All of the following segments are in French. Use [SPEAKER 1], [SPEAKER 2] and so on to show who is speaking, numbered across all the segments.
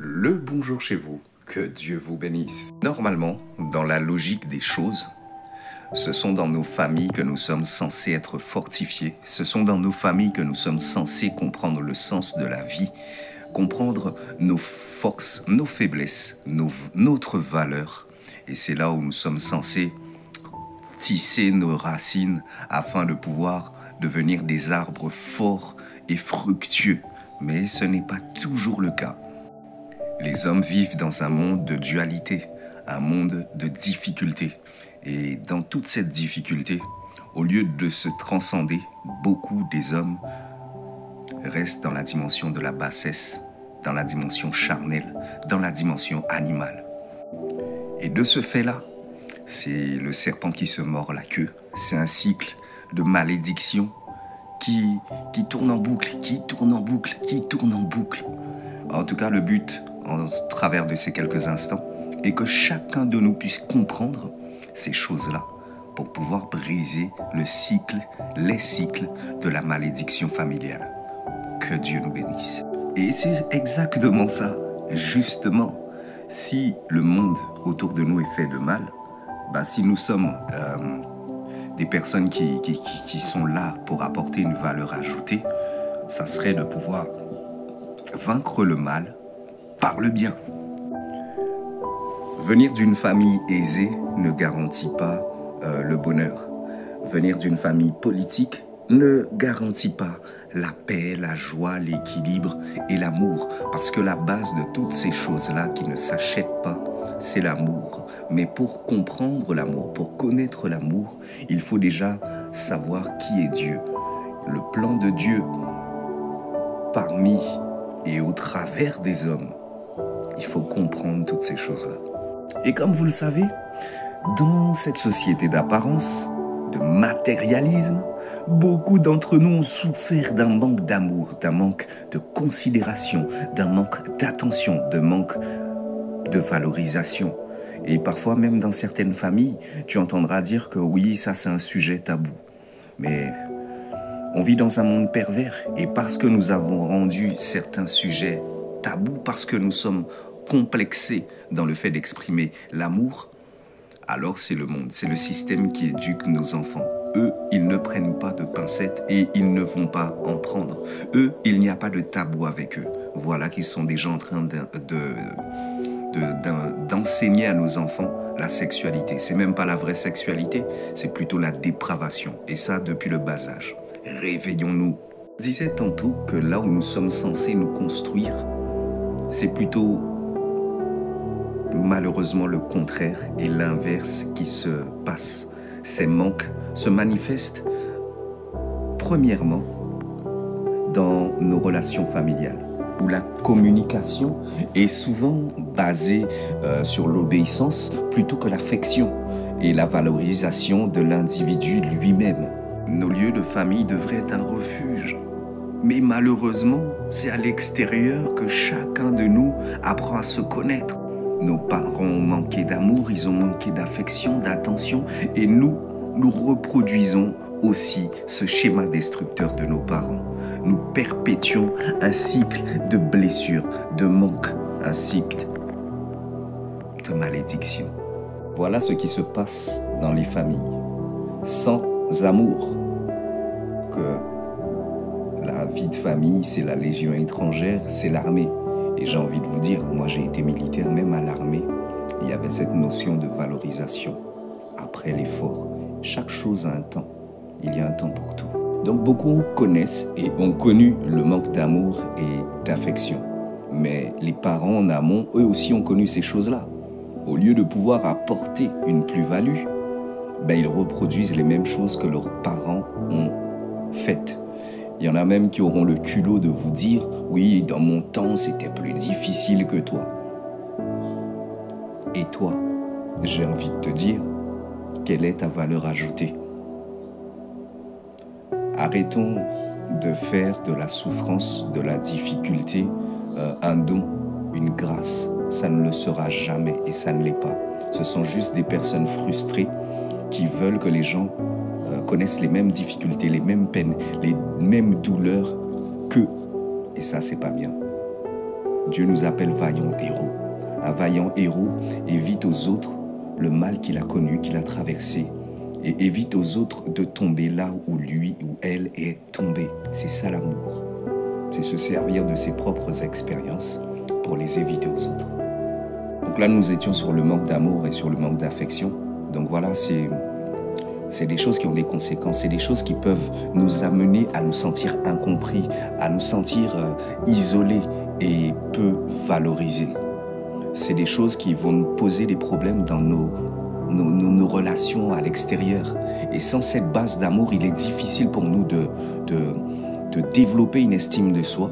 [SPEAKER 1] Le bonjour chez vous, que Dieu vous bénisse. Normalement, dans la logique des choses, ce sont dans nos familles que nous sommes censés être fortifiés. Ce sont dans nos familles que nous sommes censés comprendre le sens de la vie, comprendre nos forces, nos faiblesses, notre valeur. Et c'est là où nous sommes censés tisser nos racines afin de pouvoir devenir des arbres forts et fructueux. Mais ce n'est pas toujours le cas. Les hommes vivent dans un monde de dualité, un monde de difficultés. Et dans toute cette difficulté, au lieu de se transcender, beaucoup des hommes restent dans la dimension de la bassesse, dans la dimension charnelle, dans la dimension animale. Et de ce fait-là, c'est le serpent qui se mord la queue. C'est un cycle de malédiction qui tourne en boucle, qui tourne en boucle, qui tourne en boucle. En tout cas, le but, en travers de ces quelques instants, est que chacun de nous puisse comprendre ces choses-là pour pouvoir briser les cycles de la malédiction familiale. Que Dieu nous bénisse. Et c'est exactement ça, justement. Si le monde autour de nous est fait de mal, si nous sommes des personnes qui sont là pour apporter une valeur ajoutée, ça serait de pouvoir vaincre le mal par le bien. Venir d'une famille aisée ne garantit pas le bonheur. Venir d'une famille politique ne garantit pas la paix, la joie, l'équilibre et l'amour. Parce que la base de toutes ces choses-là qui ne s'achètent pas, c'est l'amour. Mais pour comprendre l'amour, pour connaître l'amour, il faut déjà savoir qui est Dieu. Le plan de Dieu parmi et au travers des hommes. Il faut comprendre toutes ces choses-là. Et comme vous le savez, dans cette société d'apparence, de matérialisme, beaucoup d'entre nous ont souffert d'un manque d'amour, d'un manque de considération, d'un manque d'attention, d'un manque de valorisation. Et parfois, même dans certaines familles, tu entendras dire que oui, ça c'est un sujet tabou. Mais on vit dans un monde pervers et parce que nous avons rendu certains sujets tabous, parce que nous sommes complexés dans le fait d'exprimer l'amour, alors c'est le monde, c'est le système qui éduque nos enfants. Eux, ils ne prennent pas de pincettes et ils ne vont pas en prendre. Eux, il n'y a pas de tabou avec eux. Voilà qu'ils sont déjà en train d'enseigner à nos enfants la sexualité. C'est même pas la vraie sexualité, c'est plutôt la dépravation. Et ça, depuis le bas âge. Réveillons-nous. Je disais tantôt que là où nous sommes censés nous construire, c'est plutôt malheureusement le contraire et l'inverse qui se passe. Ces manques se manifestent premièrement dans nos relations familiales, où la communication est souvent basée sur l'obéissance plutôt que l'affection et la valorisation de l'individu lui-même. Nos lieux de famille devraient être un refuge. Mais malheureusement, c'est à l'extérieur que chacun de nous apprend à se connaître. Nos parents ont manqué d'amour, ils ont manqué d'affection, d'attention, et nous reproduisons aussi ce schéma destructeur de nos parents. Nous perpétuons un cycle de blessures, de manque, un cycle de malédiction. Voilà ce qui se passe dans les familles. Sans amour, que la vie de famille, c'est la légion étrangère, c'est l'armée. Et j'ai envie de vous dire, moi j'ai été militaire, même à l'armée, il y avait cette notion de valorisation. Après l'effort, chaque chose a un temps. Il y a un temps pour tout. Donc beaucoup connaissent et ont connu le manque d'amour et d'affection. Mais les parents en amont, eux aussi ont connu ces choses-là. Au lieu de pouvoir apporter une plus-value, ils reproduisent les mêmes choses que leurs parents ont faites. Il y en a même qui auront le culot de vous dire « Oui, dans mon temps, c'était plus difficile que toi. » Et toi, j'ai envie de te dire, quelle est ta valeur ajoutée? Arrêtons de faire de la souffrance, de la difficulté, un don, une grâce. Ça ne le sera jamais et ça ne l'est pas. Ce sont juste des personnes frustrées qui veulent que les gens connaissent les mêmes difficultés, les mêmes peines, les mêmes douleurs qu'eux. Et ça, c'est pas bien. Dieu nous appelle vaillants héros. Un vaillant héros évite aux autres le mal qu'il a connu, qu'il a traversé, et évite aux autres de tomber là où lui ou elle est tombé. C'est ça l'amour. C'est se servir de ses propres expériences pour les éviter aux autres. Donc là, nous étions sur le manque d'amour et sur le manque d'affection. Donc voilà, c'est des choses qui ont des conséquences, c'est des choses qui peuvent nous amener à nous sentir incompris, à nous sentir isolés et peu valorisés. C'est des choses qui vont nous poser des problèmes dans nos relations à l'extérieur. Et sans cette base d'amour, il est difficile pour nous de développer une estime de soi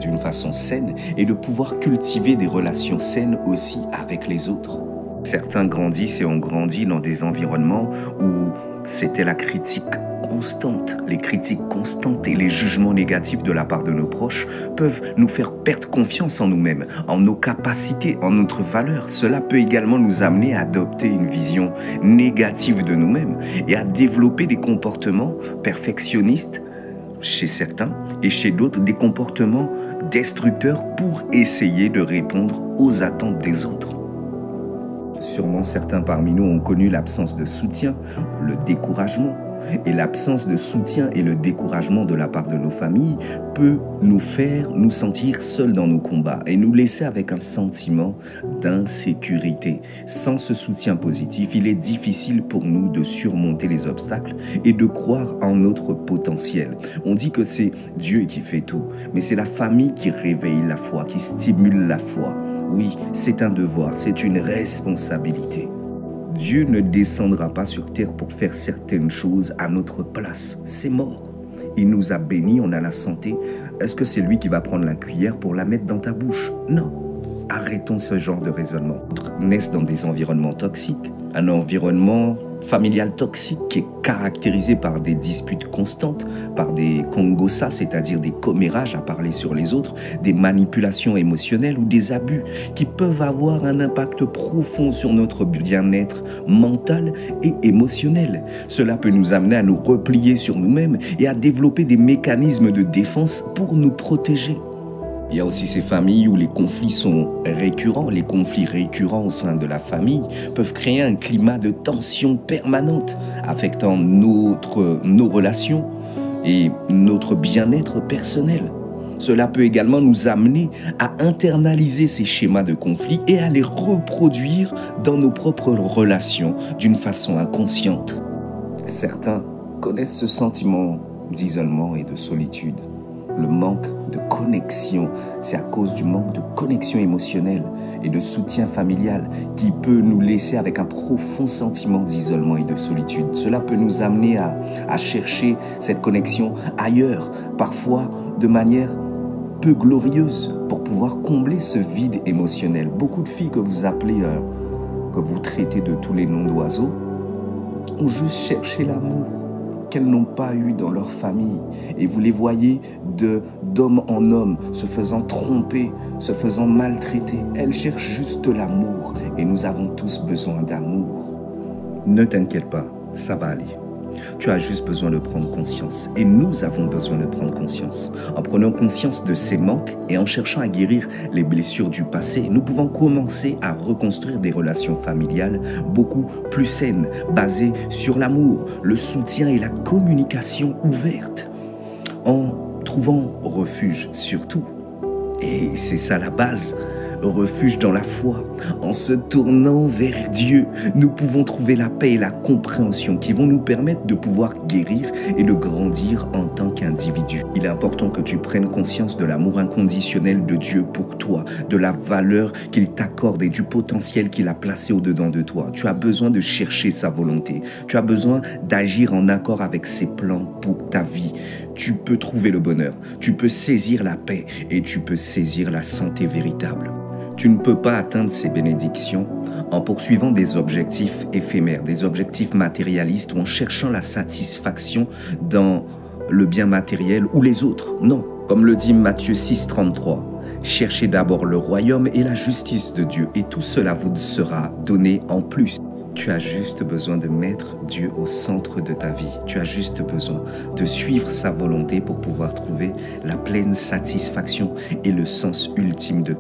[SPEAKER 1] d'une façon saine et de pouvoir cultiver des relations saines aussi avec les autres. Certains grandissent et ont grandi dans des environnements où c'était la critique constante. Les critiques constantes et les jugements négatifs de la part de nos proches peuvent nous faire perdre confiance en nous-mêmes, en nos capacités, en notre valeur. Cela peut également nous amener à adopter une vision négative de nous-mêmes et à développer des comportements perfectionnistes chez certains et chez d'autres, des comportements destructeurs pour essayer de répondre aux attentes des autres. Sûrement certains parmi nous ont connu l'absence de soutien, le découragement. Et l'absence de soutien et le découragement de la part de nos familles peut nous faire nous sentir seuls dans nos combats et nous laisser avec un sentiment d'insécurité. Sans ce soutien positif, il est difficile pour nous de surmonter les obstacles et de croire en notre potentiel. On dit que c'est Dieu qui fait tout, mais c'est la famille qui réveille la foi, qui stimule la foi. Oui, c'est un devoir, c'est une responsabilité. Dieu ne descendra pas sur terre pour faire certaines choses à notre place. C'est mort. Il nous a bénis, on a la santé. Est-ce que c'est lui qui va prendre la cuillère pour la mettre dans ta bouche? Non. Arrêtons ce genre de raisonnement. D'autres naissent dans des environnements toxiques. Un environnement familial toxique qui est caractérisé par des disputes constantes, par des kongosa, c'est-à-dire des commérages à parler sur les autres, des manipulations émotionnelles ou des abus qui peuvent avoir un impact profond sur notre bien-être mental et émotionnel. Cela peut nous amener à nous replier sur nous-mêmes et à développer des mécanismes de défense pour nous protéger. Il y a aussi ces familles où les conflits sont récurrents. Les conflits récurrents au sein de la famille peuvent créer un climat de tension permanente, affectant nos relations et notre bien-être personnel. Cela peut également nous amener à internaliser ces schémas de conflit et à les reproduire dans nos propres relations d'une façon inconsciente. Certains connaissent ce sentiment d'isolement et de solitude. Le manque de connexion, c'est à cause du manque de connexion émotionnelle et de soutien familial qui peut nous laisser avec un profond sentiment d'isolement et de solitude. Cela peut nous amener à chercher cette connexion ailleurs, parfois de manière peu glorieuse, pour pouvoir combler ce vide émotionnel. Beaucoup de filles que vous appelez, que vous traitez de tous les noms d'oiseaux, ont juste cherché l'amour qu'elles n'ont pas eu dans leur famille. Et vous les voyez d'homme en homme, se faisant tromper, se faisant maltraiter. Elles cherchent juste l'amour. Et nous avons tous besoin d'amour. Ne t'inquiète pas, ça va aller. Tu as juste besoin de prendre conscience. Et nous avons besoin de prendre conscience. En prenant conscience de ces manques et en cherchant à guérir les blessures du passé, nous pouvons commencer à reconstruire des relations familiales beaucoup plus saines, basées sur l'amour, le soutien et la communication ouverte. En trouvant refuge surtout. Et c'est ça la base. Refuge dans la foi. En se tournant vers Dieu, nous pouvons trouver la paix et la compréhension qui vont nous permettre de pouvoir guérir et de grandir en tant qu'individu. Il est important que tu prennes conscience de l'amour inconditionnel de Dieu pour toi, de la valeur qu'il t'accorde et du potentiel qu'il a placé au-dedans de toi. Tu as besoin de chercher sa volonté. Tu as besoin d'agir en accord avec ses plans pour ta vie. Tu peux trouver le bonheur, tu peux saisir la paix et tu peux saisir la santé véritable. Tu ne peux pas atteindre ces bénédictions en poursuivant des objectifs éphémères, des objectifs matérialistes ou en cherchant la satisfaction dans le bien matériel ou les autres. Non, comme le dit Matthieu 6,33, cherchez d'abord le royaume et la justice de Dieu et tout cela vous sera donné en plus. Tu as juste besoin de mettre Dieu au centre de ta vie. Tu as juste besoin de suivre sa volonté pour pouvoir trouver la pleine satisfaction et le sens ultime de